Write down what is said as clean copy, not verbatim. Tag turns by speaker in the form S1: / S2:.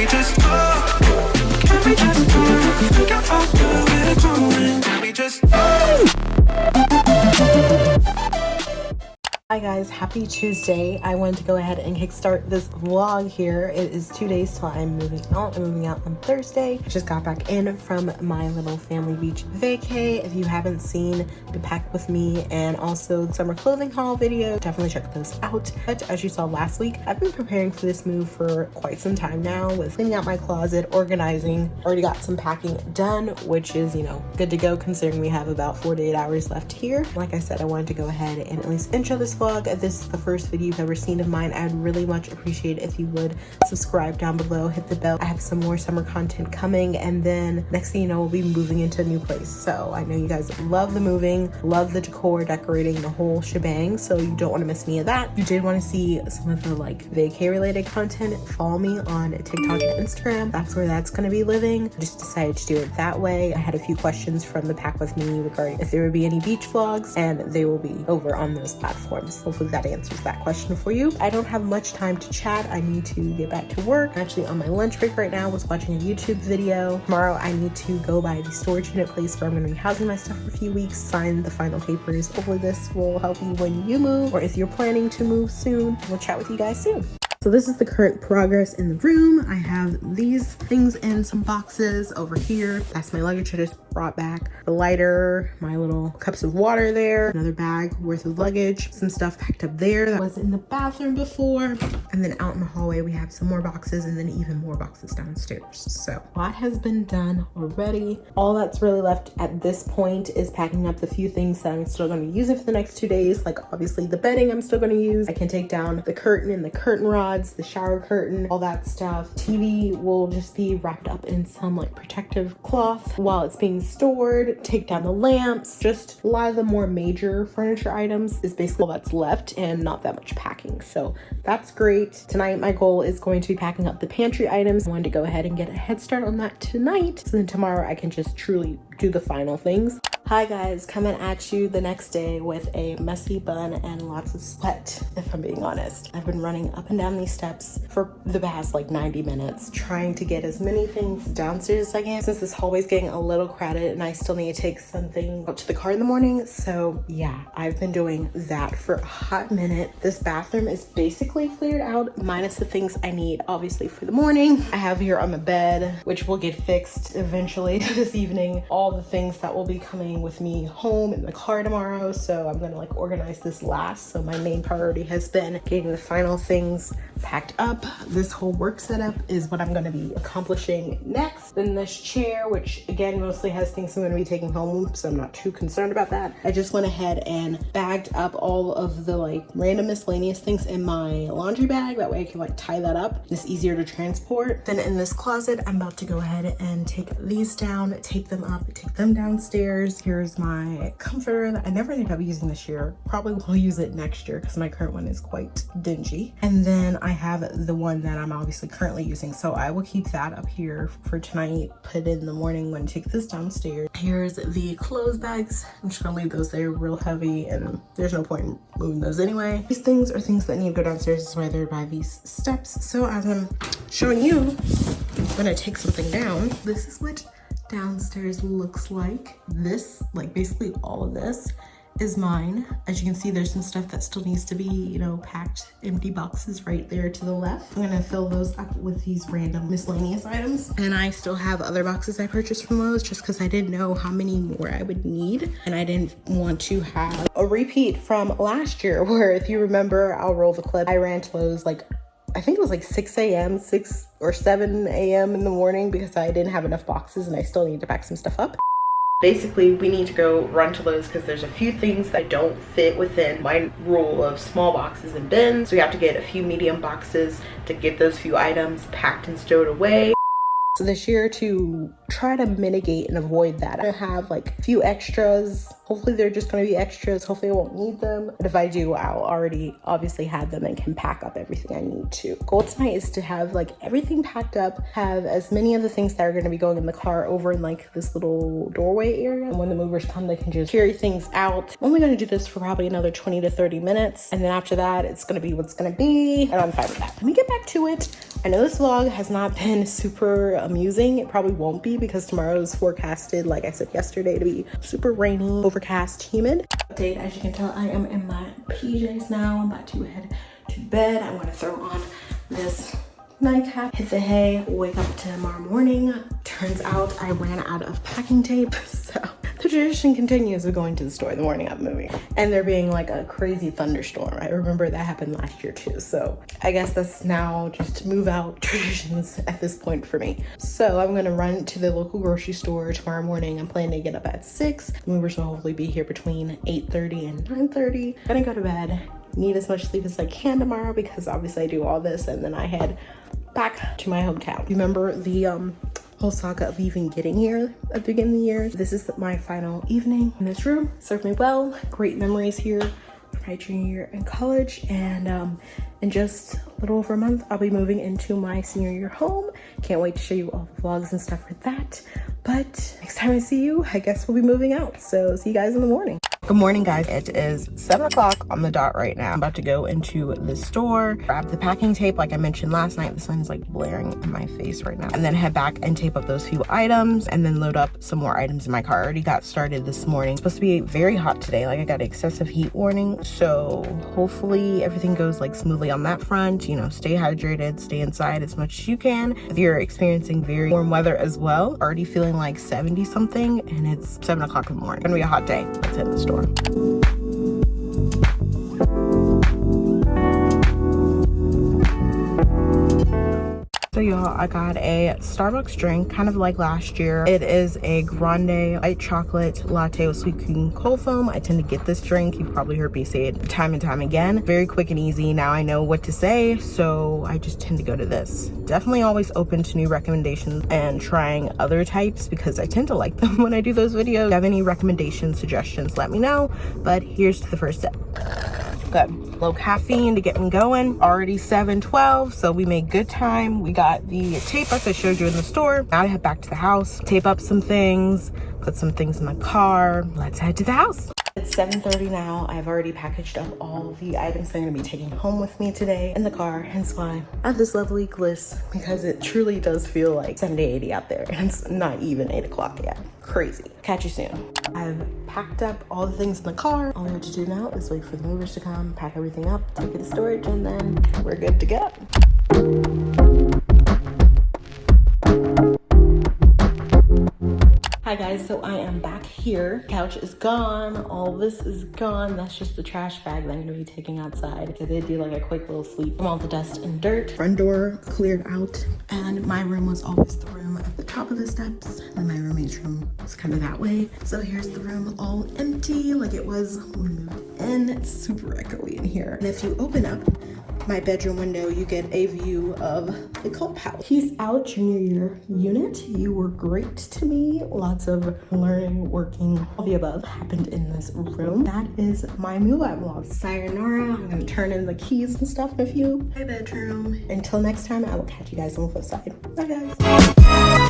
S1: we just go? Can we just go? Think about where we're going. Can we just
S2: Hi guys, happy Tuesday. I wanted to go ahead and kickstart this vlog here. It is 2 days till I'm moving out. I'm moving out on Thursday. I just got back in from my little family beach vacay. If you haven't seen the pack with me and also the summer clothing haul video, definitely check those out. But as you saw last week, I've been preparing for this move for quite some time now with cleaning out my closet, organizing. Already got some packing done, which is, good to go considering we have about 4 to 8 hours left here. Like I said, I wanted to go ahead and at least intro this vlog. If this is the first video you've ever seen of mine, I'd really much appreciate it if you would subscribe down below, hit the bell. I have some more summer content coming, and then next thing you know, we'll be moving into a new place. So I know you guys love the moving, love the decor, decorating, the whole shebang, so you don't want to miss any of that. If you did want to see some of the vacay related content, follow me on TikTok and Instagram. That's where that's going to be living. I just decided to do it that way. I had a few questions from the pack with me regarding if there would be any beach vlogs, and they will be over on those platforms. Hopefully that answers that question for you. I don't have much time to chat. I need to get back to work. I'm actually on my lunch break right now. I was watching a YouTube video. Tomorrow I need to go by the storage unit place where I'm going to be housing my stuff for a few weeks, sign the final papers. Hopefully this will help you when you move, or if you're planning to move soon. We'll chat with you guys soon. So this is the current progress in the room. I have these things in some boxes over here. That's my luggage I just brought back. The lighter, my little cups of water there, another bag worth of luggage, some stuff packed up there that was in the bathroom before. And then out in the hallway, we have some more boxes and then even more boxes downstairs. So a lot has been done already. All that's really left at this point is packing up the few things that I'm still going to be using for the next 2 days. Like obviously the bedding I'm still going to use. I can take down the curtain and the curtain rod, the shower curtain, all that stuff. TV will just be wrapped up in some protective cloth while it's being stored. Take down the lamps. Just a lot of the more major furniture items is basically all that's left, and not that much packing. So that's great. Tonight my goal is going to be packing up the pantry items. I wanted to go ahead and get a head start on that tonight, so then tomorrow I can just truly do the final things. Hi guys, coming at you the next day with a messy bun and lots of sweat, if I'm being honest. I've been running up and down these steps for the past 90 minutes, trying to get as many things downstairs as I can, since this hallway's getting a little crowded and I still need to take something up to the car in the morning. So yeah, I've been doing that for a hot minute. This bathroom is basically cleared out, minus the things I need, obviously, for the morning. I have here on the bed, which will get fixed eventually this evening, all the things that will be coming with me home in the car tomorrow. So I'm gonna organize this last. So my main priority has been getting the final things packed up. This whole work setup is what I'm going to be accomplishing next. Then this chair, which again mostly has things I'm going to be taking home, so I'm not too concerned about that. I just went ahead and bagged up all of the random miscellaneous things in my laundry bag. That way I can tie that up. It's easier to transport. Then in this closet, I'm about to go ahead and take these down, tape them up, take them downstairs. Here's my comforter that I never ended up using this year. Probably will use it next year because my current one is quite dingy. And then I have the one that I'm obviously currently using, so I will keep that up here for tonight, put in the morning when I take this downstairs. Here's the clothes bags. I'm just gonna leave those there, real heavy, and there's no point in moving those anyway. These things are things that need to go downstairs. That's why they're by these steps. So as I'm showing you, I'm gonna take something down. This is what downstairs looks like. This, basically all of this is mine. As you can see, there's some stuff that still needs to be, packed, empty boxes right there to the left. I'm gonna fill those up with these random miscellaneous items. And I still have other boxes I purchased from Lowe's just because I didn't know how many more I would need. And I didn't want to have a repeat from last year where, if you remember, I'll roll the clip. I ran to Lowe's I think it was 6 a.m., 6 or 7 a.m. in the morning because I didn't have enough boxes and I still need to pack some stuff up. Basically, we need to go run to Lowe's because there's a few things that don't fit within my rule of small boxes and bins. So we have to get a few medium boxes to get those few items packed and stowed away. So this year, to try to mitigate and avoid that, I have a few extras. Hopefully they're just going to be extras. Hopefully I won't need them. But if I do, I'll already obviously have them and can pack up everything I need to. Goal tonight is to have everything packed up, have as many of the things that are going to be going in the car over in this little doorway area. And when the movers come, they can just carry things out. I'm only going to do this for probably another 20 to 30 minutes. And then after that, it's going to be what's going to be. And I'm fine with that. Let me get back to it. I know this vlog has not been super amusing. It probably won't be because tomorrow is forecasted, like I said yesterday, to be super rainy, overcast, humid. Update, as you can tell, I am in my PJs now. I'm about to head to bed. I want to throw on this nightcap, hit the hay, wake up tomorrow morning. Turns out I ran out of packing tape, so the tradition continues of going to the store the morning I'm moving. And there being like a crazy thunderstorm. I remember that happened last year too. So I guess that's now just move out traditions at this point for me. So I'm gonna run to the local grocery store tomorrow morning. I'm planning to get up at 6. Movers will hopefully be here between 8:30 and 9:30. Gonna go to bed. Need as much sleep as I can tomorrow because obviously I do all this and then I head back to my hometown. Remember the whole saga of even getting here at the beginning of the year. This is my final evening in this room. Served me well. Great memories here for my junior year in college. And in just a little over a month, I'll be moving into my senior year home. Can't wait to show you all the vlogs and stuff for that. But next time I see you, I guess we'll be moving out. So see you guys in the morning. Good morning, guys. It is 7 o'clock on the dot right now. I'm about to go into the store, grab the packing tape like I mentioned last night. The sun's like blaring in my face right now. And then head back and tape up those few items and then load up some more items in my car. I already got started this morning. It's supposed to be very hot today. Like I got an excessive heat warning. So hopefully everything goes like smoothly on that front. You know, stay hydrated, stay inside as much as you can. If you're experiencing very warm weather as well, already feeling like 70 something and it's 7 o'clock in the morning. It's gonna be a hot day. Let's hit the store. So y'all, I got a Starbucks drink, kind of like last year. It is a grande white chocolate latte with sweet cream cold foam. I tend to get this drink. You've probably heard me say it time and time again. Very quick and easy. Now I know what to say, so I just tend to go to this. Definitely always open to new recommendations and trying other types because I tend to like them when I do those videos. If you have any recommendations, suggestions, let me know. But here's to the first step. Good. Low caffeine to get me going. Already 7:12, so we made good time. We got the tape as I showed you in the store. Now to head back to the house, tape up some things, put some things in the car. Let's head to the house. It's 7:30 now. I've already packaged up all the items I'm gonna be taking home with me today in the car, hence why I have this lovely gliss because it truly does feel like 70, 80 out there and it's not even 8 o'clock yet. Crazy. Catch you soon. I've packed up all the things in the car. All we have to do now is wait for the movers to come, pack everything up, take it to storage, and then we're good to go. Hi guys, so I am back here. Couch is gone, all this is gone. That's just the trash bag that I'm gonna be taking outside. So they do like a quick little sweep from all the dust and dirt. Front door cleared out, and my room was always the room at the top of the steps, and my roommate's room was kind of that way. So here's the room all empty like it was when we moved in. It's super echoey in here. And if you open up my bedroom window, you get a view of the clubhouse. Peace out, junior year unit. You were great to me. Lots of learning, working, all the above happened in this room. That is my move out vlog. Sayonara. I'm gonna turn in the keys and stuff in a few. My bedroom. Until next time, I will catch you guys on the flip side. Bye guys.